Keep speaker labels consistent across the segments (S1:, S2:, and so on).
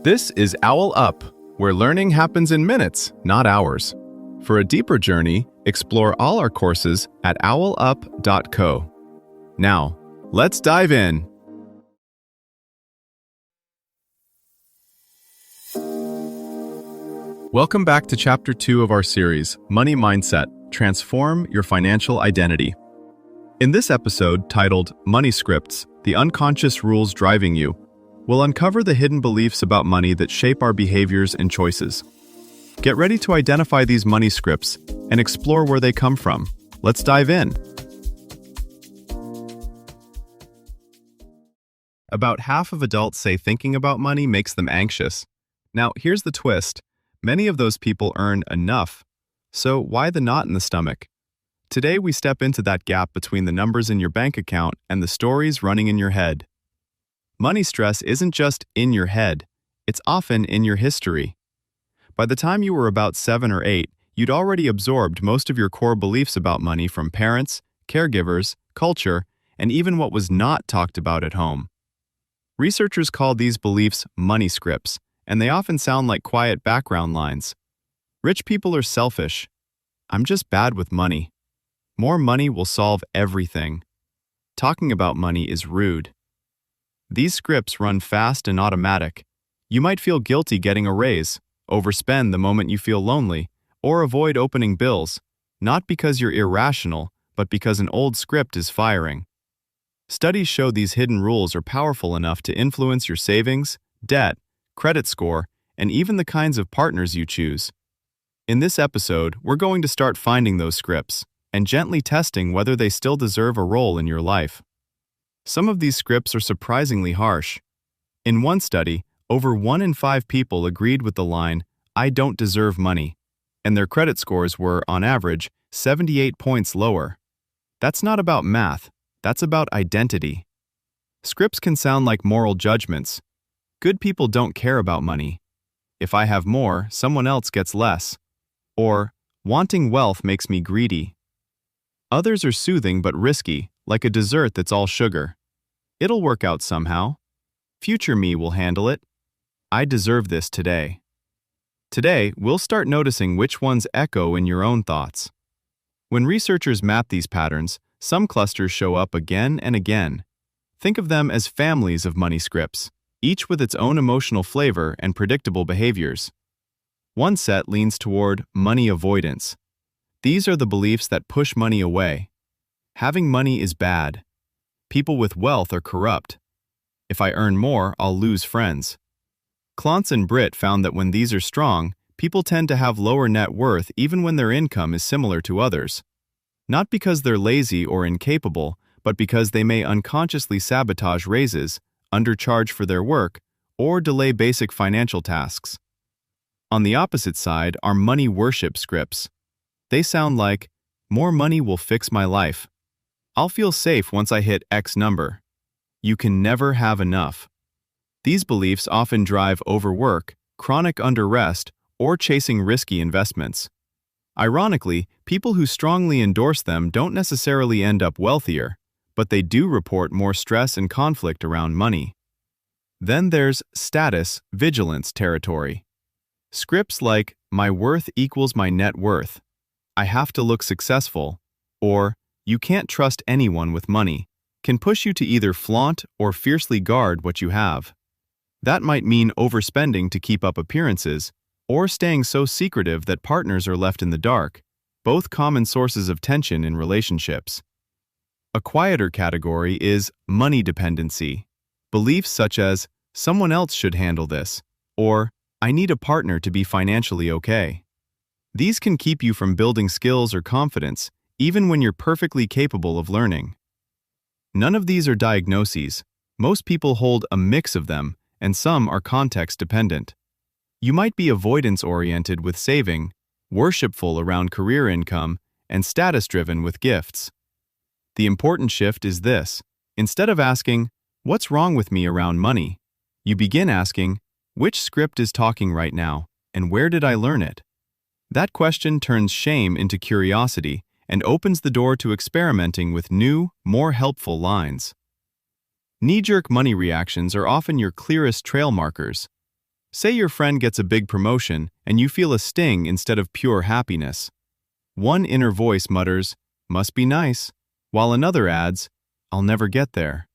S1: This is OwlUp, where learning happens in minutes, not hours. For a deeper journey, explore all our courses at owlup.co. Now, let's dive in. Welcome back to Chapter 2 of our series, Money Mindset, Transform Your Financial Identity. In this episode, titled Money Scripts, The Unconscious Rules Driving You, we'll uncover the hidden beliefs about money that shape our behaviors and choices. Get ready to identify these money scripts and explore where they come from. Let's dive in. About half of adults say thinking about money makes them anxious. Now, here's the twist. Many of those people earn enough. So why the knot in the stomach? Today, we step into that gap between the numbers in your bank account and the stories running in your head. Money stress isn't just in your head, it's often in your history. By the time you were about 7 or 8, you'd already absorbed most of your core beliefs about money from parents, caregivers, culture, and even what was not talked about at home. Researchers call these beliefs money scripts, and they often sound like quiet background lines. Rich people are selfish. I'm just bad with money. More money will solve everything. Talking about money is rude. These scripts run fast and automatic. You might feel guilty getting a raise, overspend the moment you feel lonely, or avoid opening bills, not because you're irrational, but because an old script is firing. Studies show these hidden rules are powerful enough to influence your savings, debt, credit score, and even the kinds of partners you choose. In this episode, we're going to start finding those scripts and gently testing whether they still deserve a role in your life. Some of these scripts are surprisingly harsh. In one study, over 1 in 5 people agreed with the line, "I don't deserve money," and their credit scores were, on average, 78 points lower. That's not about math, that's about identity. Scripts can sound like moral judgments. Good people don't care about money. If I have more, someone else gets less. Or, wanting wealth makes me greedy. Others are soothing but risky, like a dessert that's all sugar. It'll work out somehow. Future me will handle it. I deserve this today. Today, we'll start noticing which ones echo in your own thoughts. When researchers map these patterns, some clusters show up again and again. Think of them as families of money scripts, each with its own emotional flavor and predictable behaviors. One set leans toward money avoidance. These are the beliefs that push money away. Having money is bad. People with wealth are corrupt. If I earn more, I'll lose friends. Clontz and Britt found that when these are strong, people tend to have lower net worth even when their income is similar to others. Not because they're lazy or incapable, but because they may unconsciously sabotage raises, undercharge for their work, or delay basic financial tasks. On the opposite side are money worship scripts. They sound like, more money will fix my life. I'll feel safe once I hit X number. You can never have enough. These beliefs often drive overwork, chronic underrest, or chasing risky investments. Ironically, people who strongly endorse them don't necessarily end up wealthier, but they do report more stress and conflict around money. Then there's status vigilance territory. Scripts like, my worth equals my net worth, I have to look successful, or you can't trust anyone with money, can push you to either flaunt or fiercely guard what you have. That might mean overspending to keep up appearances, or staying so secretive that partners are left in the dark, both common sources of tension in relationships. A quieter category is money dependency. Beliefs such as, someone else should handle this, or I need a partner to be financially okay. These can keep you from building skills or confidence, even when you're perfectly capable of learning. None of these are diagnoses. Most people hold a mix of them, and some are context-dependent. You might be avoidance-oriented with saving, worshipful around career income, and status-driven with gifts. The important shift is this. Instead of asking, what's wrong with me around money? You begin asking, which script is talking right now, and where did I learn it? That question turns shame into curiosity and opens the door to experimenting with new, more helpful lines. Knee-jerk money reactions are often your clearest trail markers. Say your friend gets a big promotion and you feel a sting instead of pure happiness. One inner voice mutters, "Must be nice," while another adds, "I'll never get there."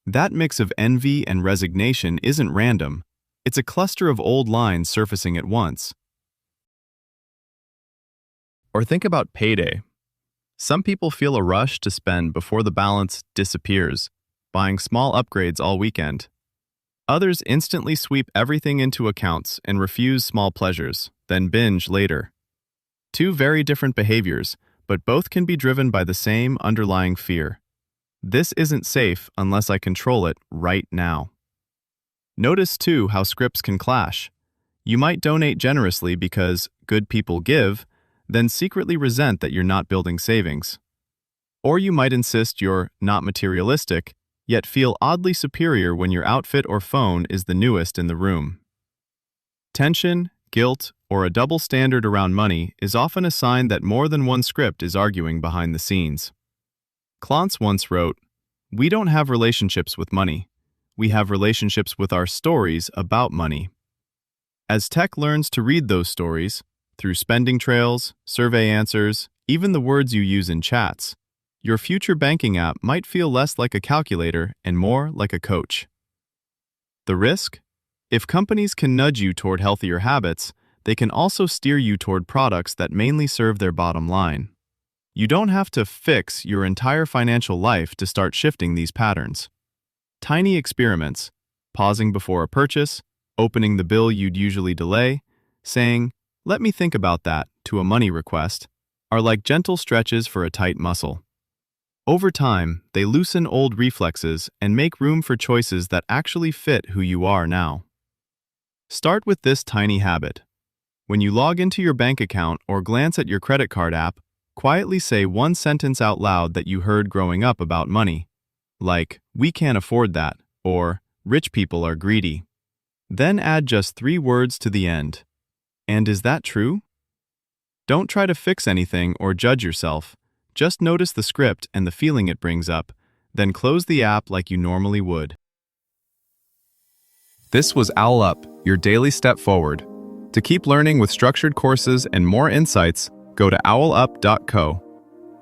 S1: That mix of envy and resignation isn't random. It's a cluster of old lines surfacing at once. Or think about payday. Some people feel a rush to spend before the balance disappears, buying small upgrades all weekend. Others instantly sweep everything into accounts and refuse small pleasures, then binge later. Two very different behaviors, but both can be driven by the same underlying fear. This isn't safe unless I control it right now. Notice, too, how scripts can clash. You might donate generously because good people give, then secretly resent that you're not building savings. Or you might insist you're not materialistic, yet feel oddly superior when your outfit or phone is the newest in the room. Tension, guilt, or a double standard around money is often a sign that more than one script is arguing behind the scenes. Clance once wrote, "We don't have relationships with money. We have relationships with our stories about money." As tech learns to read those stories, through spending trails, survey answers, even the words you use in chats, your future banking app might feel less like a calculator and more like a coach. The risk? If companies can nudge you toward healthier habits, they can also steer you toward products that mainly serve their bottom line. You don't have to fix your entire financial life to start shifting these patterns. Tiny experiments, pausing before a purchase, opening the bill you'd usually delay, saying, "Let me think about that," to a money request, are like gentle stretches for a tight muscle. Over time, they loosen old reflexes and make room for choices that actually fit who you are now. Start with this tiny habit. When you log into your bank account or glance at your credit card app, quietly say one sentence out loud that you heard growing up about money, like, "We can't afford that," or "Rich people are greedy." Then add just 3 words to the end. And is that true? Don't try to fix anything or judge yourself. Just notice the script and the feeling it brings up, then close the app like you normally would. This was OwlUp, your daily step forward. To keep learning with structured courses and more insights, go to owlup.co.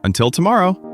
S1: Until tomorrow!